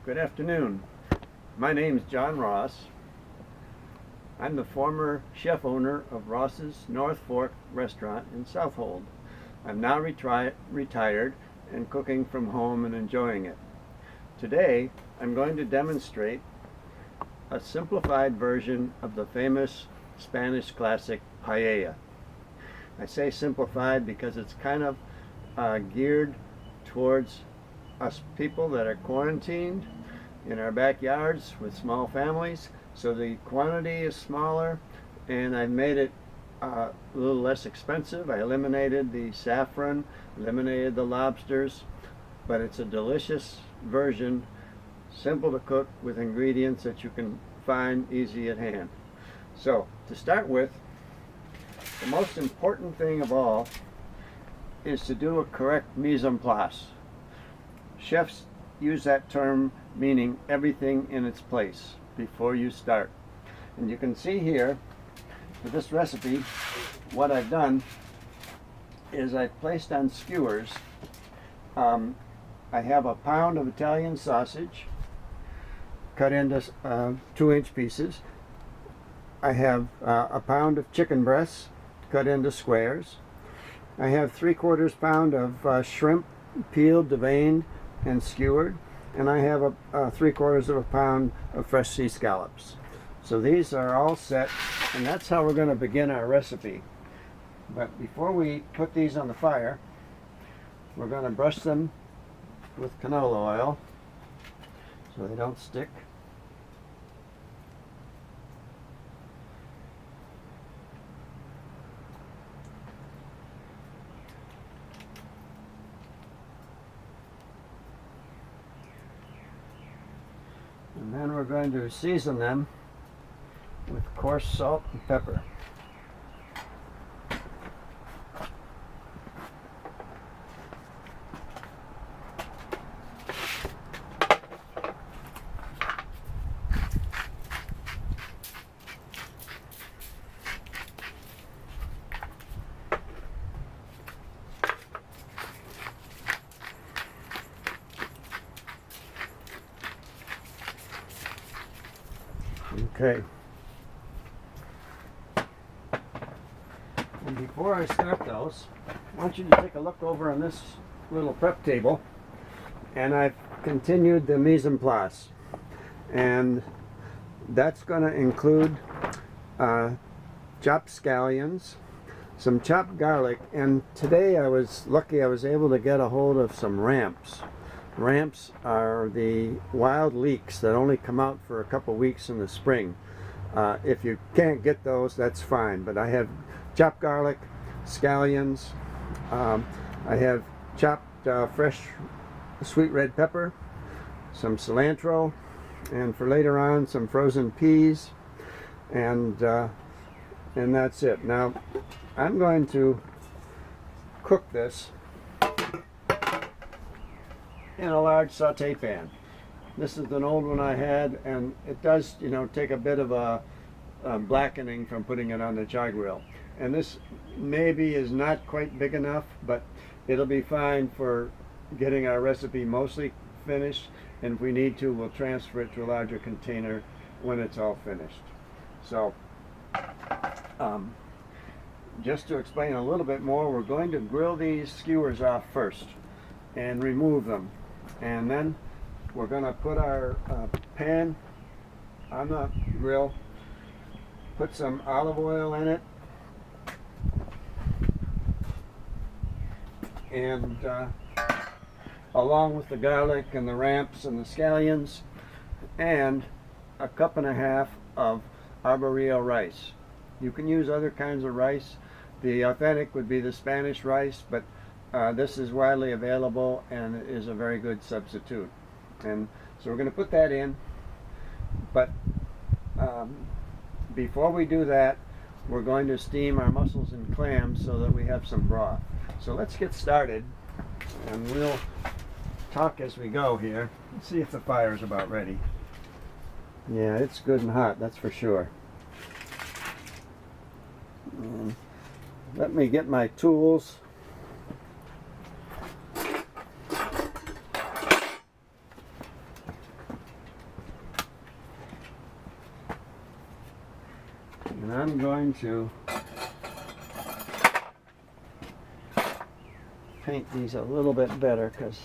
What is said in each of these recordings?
Good afternoon. My name is John Ross. I'm the former chef owner of Ross's North Fork restaurant in Southold. I'm now retired and cooking from home and enjoying it. Today I'm going to demonstrate a simplified version of the famous Spanish classic paella. I say simplified because it's kind of geared towards us people that are quarantined in our backyards with small families, so the quantity is smaller, and I made it a little less expensive. I eliminated the saffron, eliminated the lobsters, but it's a delicious version, simple to cook with ingredients that you can find easy at hand. So to start with, the most important thing of all is to do a correct mise en place. Chefs use that term meaning everything in its place before you start. And you can see here for this recipe what I've done is I've placed on skewers. I have a pound of Italian sausage cut into 2-inch pieces. I have a pound of chicken breasts cut into squares. I have 3/4 pound of shrimp peeled, deveined, and skewered, and I have a 3/4 pound of fresh sea scallops. So these are all set, and that's how we're going to begin our recipe. But before we put these on the fire, we're going to brush them with canola oil so they don't stick. And then we're going to season them with coarse salt and pepper. Okay. And before I start those, I want you to take a look over on this little prep table, and I've continued the mise en place, and that's going to include chopped scallions, some chopped garlic, and today I was lucky I was able to get a hold of some ramps. Ramps are the wild leeks that only come out for a couple weeks in the spring. If you can't get those, that's fine, but I have chopped garlic, scallions, I have chopped fresh sweet red pepper, some cilantro, and for later on some frozen peas, and that's it. Now I'm going to cook this in a large saute pan. This is an old one I had, and it does, take a bit of a blackening from putting it on the char grill. And this maybe is not quite big enough, but it'll be fine for getting our recipe mostly finished, and if we need to, we'll transfer it to a larger container when it's all finished. So just to explain a little bit more, we're going to grill these skewers off first and remove them, and then we're going to put our pan on the grill, put some olive oil in it, and along with the garlic and the ramps and the scallions, and a 1.5 cups of arborio rice. You can use other kinds of rice. The authentic would be the Spanish rice, but this is widely available and is a very good substitute. And so we're going to put that in, but before we do that, we're going to steam our mussels and clams so that we have some broth. So let's get started, and we'll talk as we go here. Let's see if the fire is about ready. Yeah, it's good and hot, that's for sure. Let me get my tools. going to paint these a little bit better because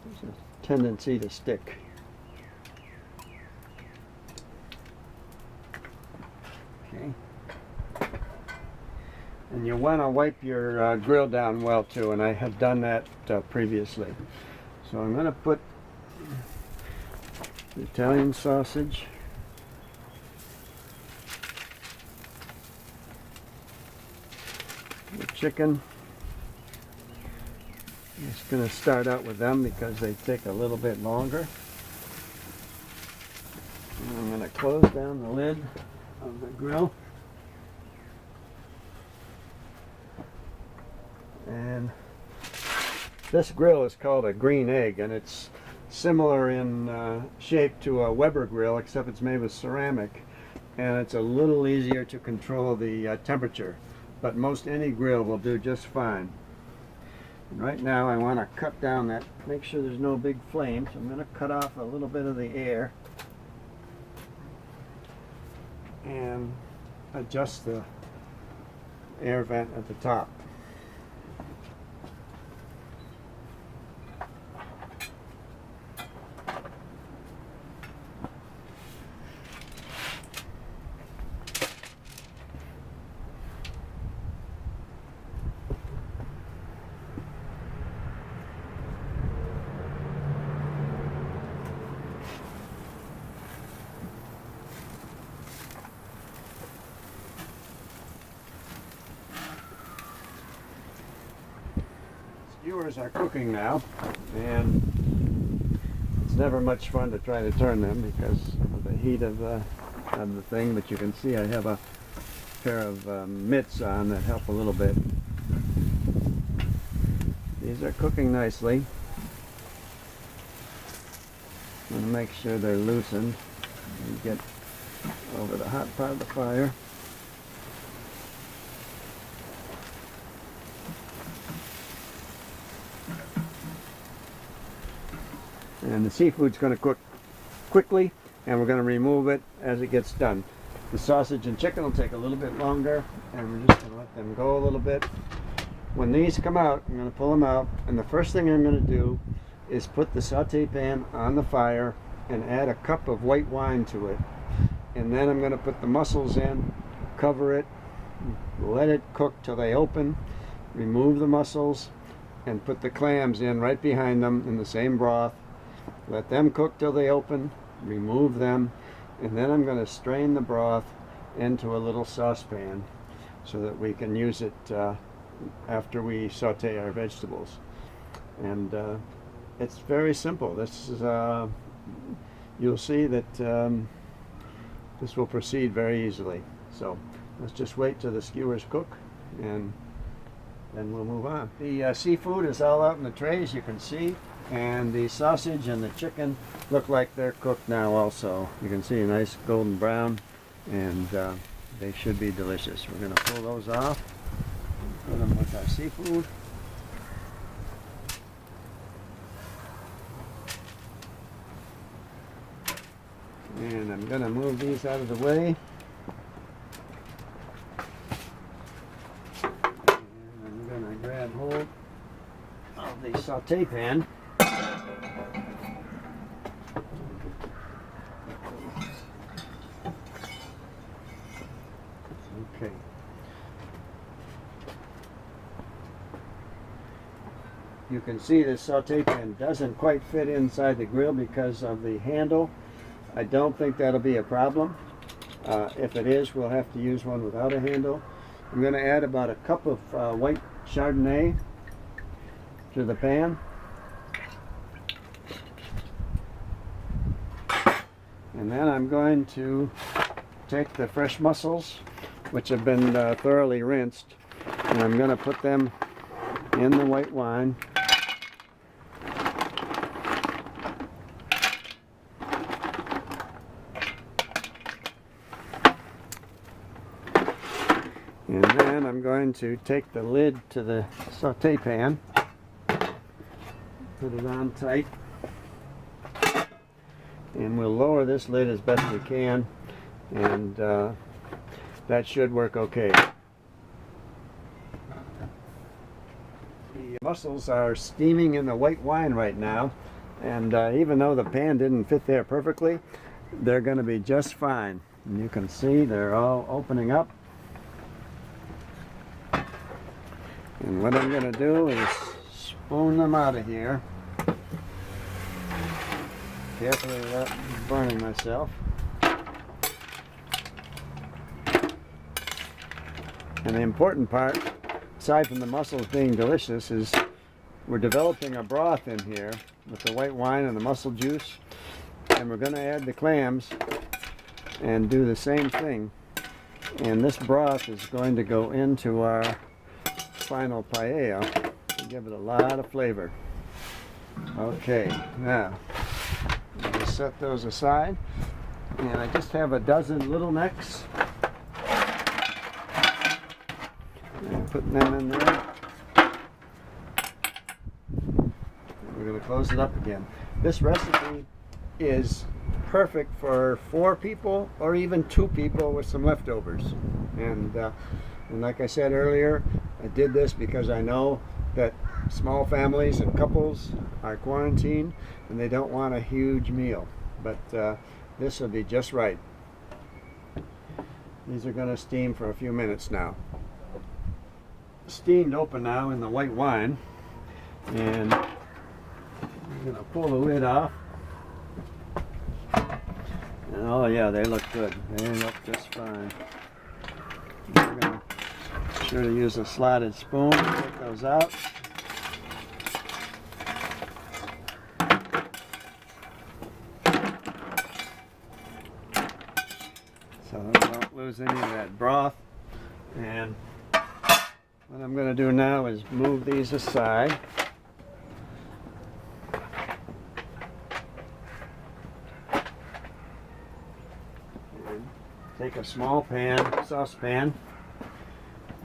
there's a tendency to stick. Okay. And you want to wipe your grill down well too, and I have done that previously. So I'm going to put the Italian sausage, the chicken. I'm just going to start out with them because they take a little bit longer. And I'm going to close down the lid of the grill. And this grill is called a green egg, and it's similar in shape to a Weber grill, except it's made with ceramic, and it's a little easier to control the temperature, but most any grill will do just fine. And right now I want to cut down that, make sure there's no big flames. I'm going to cut off a little bit of the air and adjust the air vent at the top. Skewers are cooking now, and it's never much fun to try to turn them because of the heat of the thing, but you can see I have a pair of mitts on that help a little bit. These are cooking nicely. I'm going to make sure they're loosened and get over the hot part of the fire. And the seafood's going to cook quickly, and we're going to remove it as it gets done. The sausage and chicken will take a little bit longer, and we're just going to let them go a little bit. When these come out, I'm going to pull them out, and the first thing I'm going to do is put the saute pan on the fire and add a cup of white wine to it. And then I'm going to put the mussels in, cover it, let it cook till they open, remove the mussels, and put the clams in right behind them in the same broth. Let them cook till they open, remove them, and then I'm going to strain the broth into a little saucepan so that we can use it after we saute our vegetables. And it's very simple. This is you'll see that this will proceed very easily. So let's just wait till the skewers cook, and then we'll move on. The seafood is all out in the trays, you can see, and the sausage and the chicken look like they're cooked now also. You can see a nice golden brown, and they should be delicious. We're going to pull those off, put them with our seafood. And I'm going to move these out of the way. And I'm going to grab hold of the saute pan. Okay. You can see the saute pan doesn't quite fit inside the grill because of the handle. I don't think that'll be a problem. If it is, we'll have to use one without a handle. I'm going to add about a cup of white Chardonnay to the pan. And then I'm going to take the fresh mussels, which have been thoroughly rinsed, and I'm going to put them in the white wine. And then I'm going to take the lid to the saute pan, put it on tight, and we'll lower this lid as best we can, and that should work okay. The mussels are steaming in the white wine right now, and even though the pan didn't fit there perfectly, they're going to be just fine. And you can see they're all opening up. And what I'm going to do is spoon them out of here. Carefully without burning myself. And the important part, aside from the mussels being delicious, is we're developing a broth in here with the white wine and the mussel juice. And we're going to add the clams and do the same thing. And this broth is going to go into our final paella to give it a lot of flavor. Okay, now I'll just set those aside. And I just have a dozen little necks. And putting them in there. And we're going to close it up again. This recipe is perfect for 4 people or even 2 people with some leftovers. And like I said earlier, I did this because I know that small families and couples are quarantined and they don't want a huge meal. But this will be just right. These are going to steam for a few minutes now. Steamed open now in the white wine, and I'm going to pull the lid off. And oh yeah, they look good. They look just fine. I'm going to be sure to use a slotted spoon to take those out. So we don't lose any of that broth. And what I'm going to do now is move these aside. And take a small saucepan,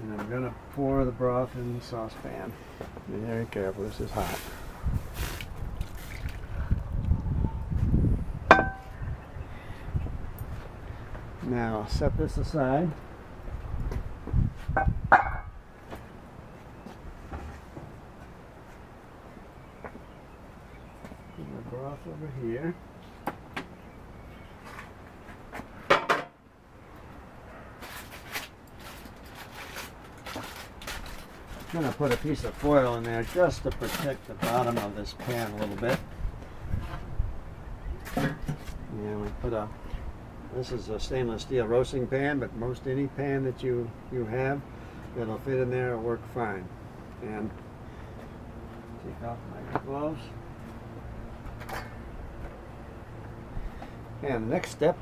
and I'm going to pour the broth in the saucepan. Be very careful, this is hot. Now I'll set this aside. The broth over here. I'm going to put a piece of foil in there just to protect the bottom of this pan a little bit. And we put this is a stainless steel roasting pan, but most any pan that you have that'll fit in there will work fine. And take off my gloves. And the next step,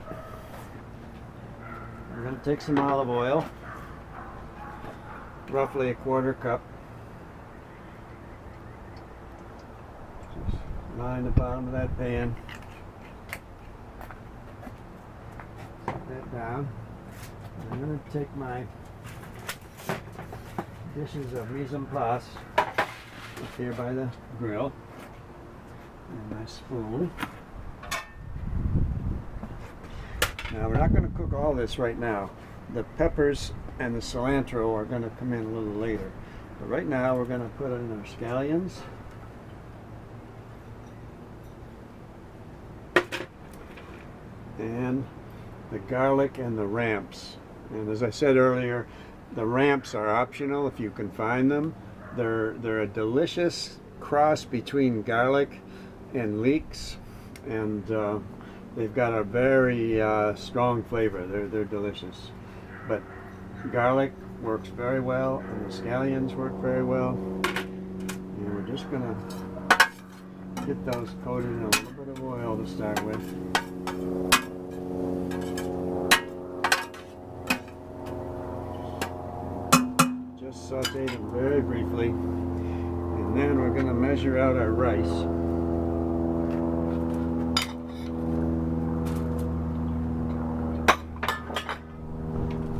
we're going to take some olive oil, roughly a 1/4 cup. Just line the bottom of that pan. Set that down. I'm going to take my dishes of mise en place up here by the grill and my spoon. Now we're not going to cook all this right now. The peppers and the cilantro are going to come in a little later. But right now we're going to put in our scallions. And the garlic and the ramps. And as I said earlier, the ramps are optional if you can find them. They're a delicious cross between garlic and leeks, and they've got a very strong flavor. They're delicious. But garlic works very well, and the scallions work very well. And we're just going to get those coated in a little bit of oil to start with. Just saute them very briefly, and then we're going to measure out our rice.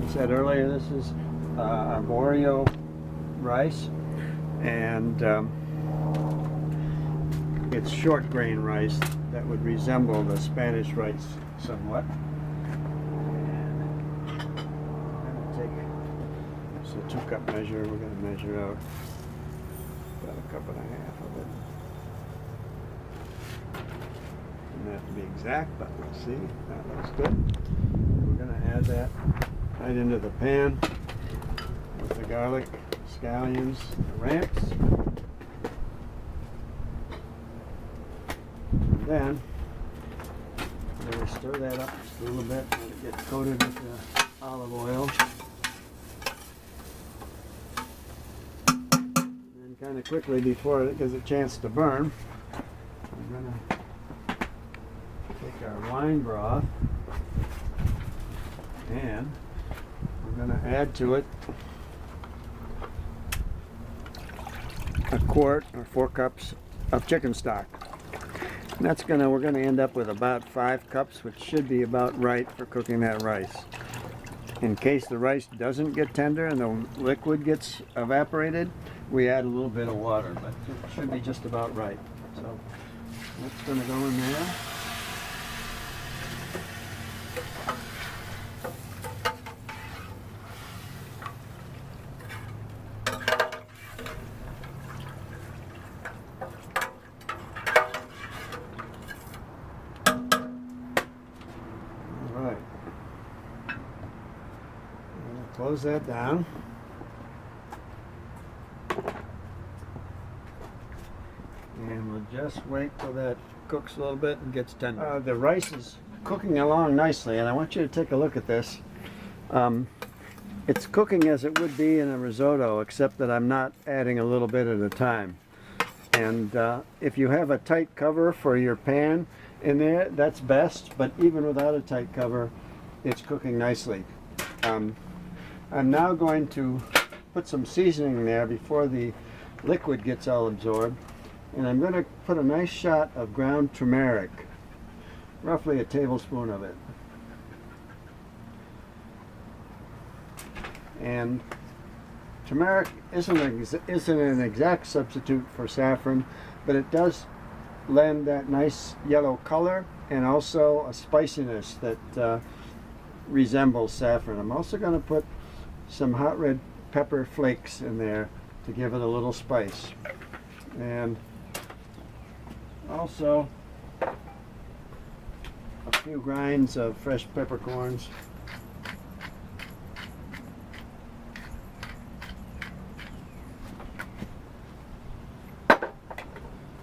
I said earlier, this is arborio rice, and it's short grain rice that would resemble the Spanish rice somewhat. And cup measure. We're going to measure out about a cup and a half of it. Doesn't have to be exact, but we'll see. That looks good. We're going to add that right into the pan with the garlic, scallions, the ramps. And then we're going to stir that up just a little bit, let it get coated with the olive oil. And kind of quickly, before it gives a chance to burn, I'm going to take our wine broth and we're going to add to it a quart or 4 cups of chicken stock. And that's we're gonna end up with about 5 cups, which should be about right for cooking that rice. In case the rice doesn't get tender and the liquid gets evaporated, we add a little bit of water, but it should be just about right. So that's gonna go in there. Close that down. And we'll just wait till that cooks a little bit and gets tender. The rice is cooking along nicely, and I want you to take a look at this. It's cooking as it would be in a risotto, except that I'm not adding a little bit at a time. And if you have a tight cover for your pan in there, that's best, but even without a tight cover, it's cooking nicely. I'm now going to put some seasoning there before the liquid gets all absorbed, and I'm going to put a nice shot of ground turmeric, roughly a tablespoon of it. And turmeric isn't an exact substitute for saffron, but it does lend that nice yellow color and also a spiciness that resembles saffron. I'm also going to put some hot red pepper flakes in there to give it a little spice, and also a few grinds of fresh peppercorns.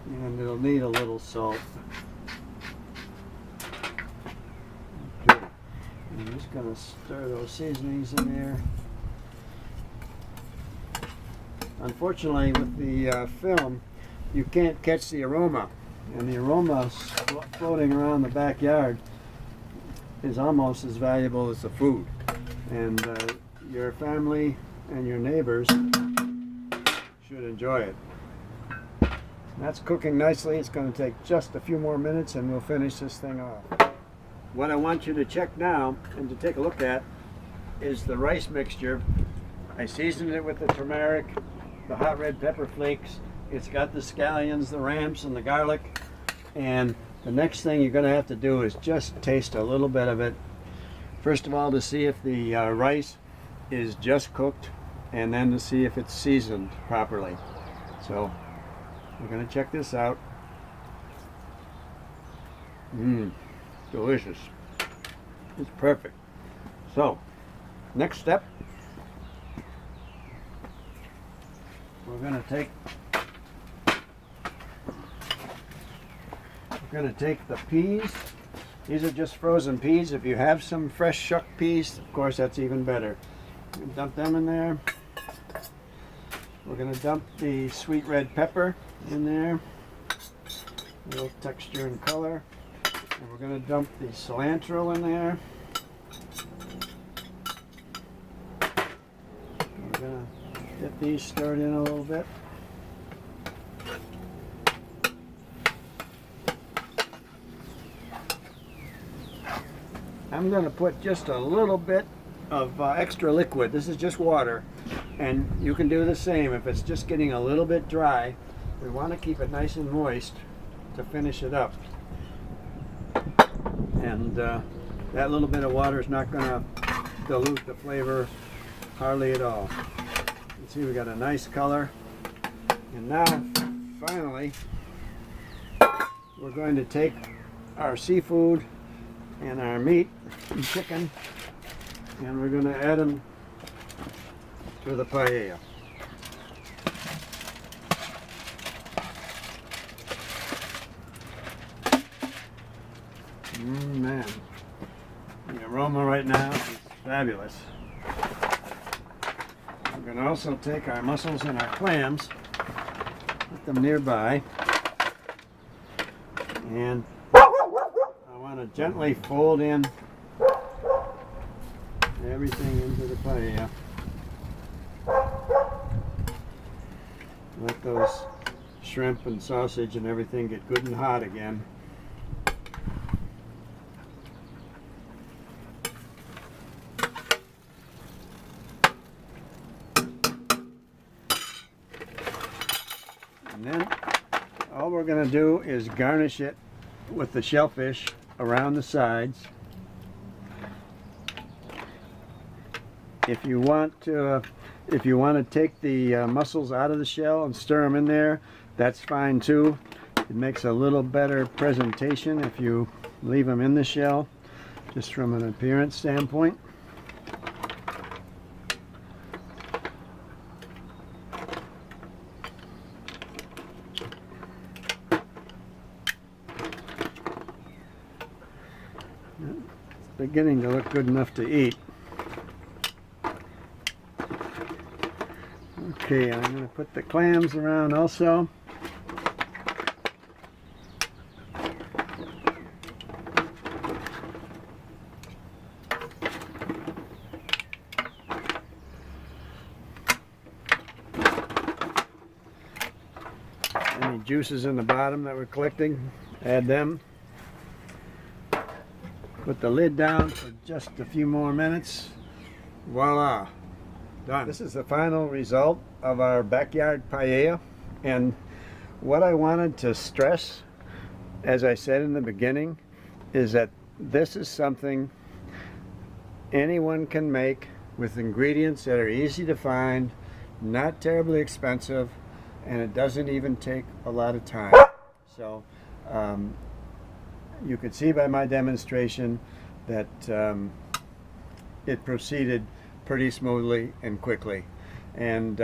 And it'll need a little salt. Okay. I'm just going to stir those seasonings in there. Unfortunately, with the film, you can't catch the aroma, and the aroma floating around the backyard is almost as valuable as the food. And your family and your neighbors should enjoy it. That's cooking nicely. It's going to take just a few more minutes and we'll finish this thing off. What I want you to check now and to take a look at is the rice mixture. I seasoned it with the turmeric, the hot red pepper flakes. It's got the scallions, the ramps, and the garlic. And the next thing you're going to have to do is just taste a little bit of it. First of all, to see if the rice is just cooked, and then to see if it's seasoned properly. So we're going to check this out. Delicious. It's perfect. So, next step, we're going to take the peas. These are just frozen peas. If you have some fresh shucked peas, of course, that's even better. Dump them in there. We're going to dump the sweet red pepper in there. A little texture and color. And we're going to dump the cilantro in there. We're going to get these stirred in a little bit. I'm going to put just a little bit of extra liquid. This is just water, and you can do the same. If it's just getting a little bit dry, we want to keep it nice and moist to finish it up. And that little bit of water is not going to dilute the flavor hardly at all. See, we got a nice color. And now, finally, we're going to take our seafood and our meat and chicken, and we're going to add them to the paella. Man, the aroma right now is fabulous. We're going to also take our mussels and our clams, put them nearby, and I want to gently fold in everything into the paella. Let those shrimp and sausage and everything get good and hot again. And then all we're going to do is garnish it with the shellfish around the sides. If you want to take the mussels out of the shell and stir them in there, that's fine too. It makes a little better presentation if you leave them in the shell, just from an appearance standpoint. It's beginning to look good enough to eat. Okay, I'm going to put the clams around also. Any juices in the bottom that we're collecting, add them. Put the lid down for just a few more minutes. Voila, done. This is the final result of our backyard paella, and what I wanted to stress, as I said in the beginning, is that this is something anyone can make with ingredients that are easy to find, not terribly expensive, and it doesn't even take a lot of time. So you could see by my demonstration that it proceeded pretty smoothly and quickly. And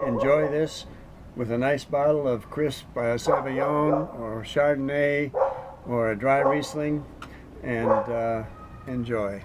enjoy this with a nice bottle of crisp Sauvignon or Chardonnay or a dry Riesling, and enjoy.